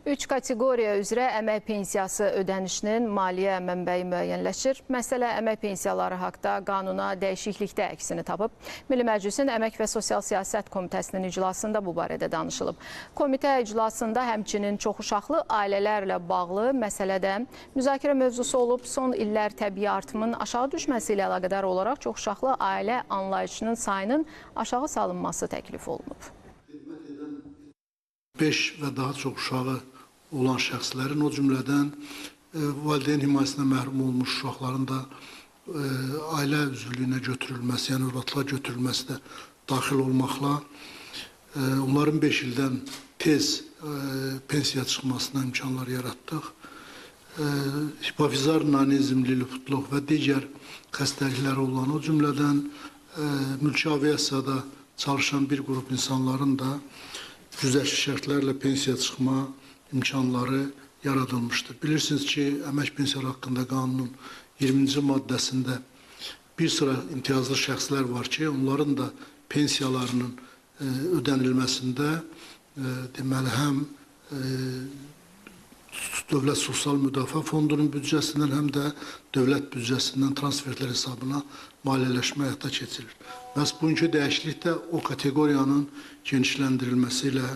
Üç kateqoriya üzrə əmək pensiyası ödənişinin maliyyə mənbəyi müəyyənləşir. Məsələ əmək pensiyaları haqda qanuna dəyişiklikdə əksini tapıb. Milli Məclisin Əmək və Sosial Siyasət Komitəsinin iclasında bu barədə danışılıb. Komitə iclasında həmçinin çoxuşaqlı ailələrlə bağlı məsələdə müzakirə mövzusu olub. Son illər təbii artımın aşağı düşməsi ilə əlaqədar olaraq çoxuşaqlı ailə anlayışının sayının aşağı salınması təklif olunub. 5 və daha çox uşağı olan şəxslərin, o cümlədən valideyn himayəsindən məhrum olmuş uşaqların da ailə üzvlüyünə götürülməsi, yəni övladlığa götürülməsi də daxil olmaqla onların 5 ildən tez pensiya çıxmasına imkanlar yaratdıq. Hipofizar nanizm, liliputluq və digər xəstəlikləri olan, o cümlədən mülki aviasiyada çalışan bir qrup insanların da güzəştli şərtlərlə pensiya çıxma imkanları yaradılmışdır. Bilirsiniz ki, əmək pensiyaları haqqında qanunun 20-ci maddəsində bir sıra imtiyazlı şəxslər var ki, onların da pensiyalarının ödənilməsində deməli, həm Dövlət Sosial Müdafiə Fondunun büdcəsindən, həm də dövlət büdcəsindən transferlər hesabına maliyyələşmə həyata keçirilir. Məhz bugünkü dəyişiklik də o kateqoriyanın genişləndirilməsi ilə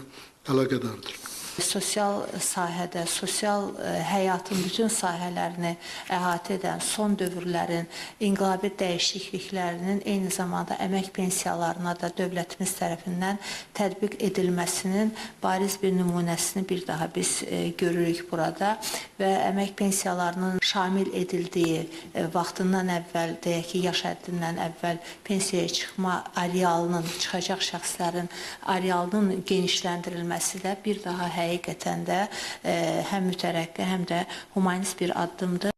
əlaqədardır. Sosial sahədə, sosial həyatın bütün sahələrini əhatə edən son dövrlərin inqilabi dəyişikliklərinin eyni zamanda əmək pensiyalarına da dövlətimiz tərəfindən tətbiq edilməsinin bariz bir nümunəsini bir daha biz görürük burada və əmək pensiyalarının şamil edildiyi vaxtından əvvəl, deyək ki, yaş həddindən əvvəl pensiyaya çıxma arealının, çıxacaq şəxslərin arealının genişləndirilməsi də bir daha həqiqətən də həm mütərəqqi, həm də humanist bir addımdır.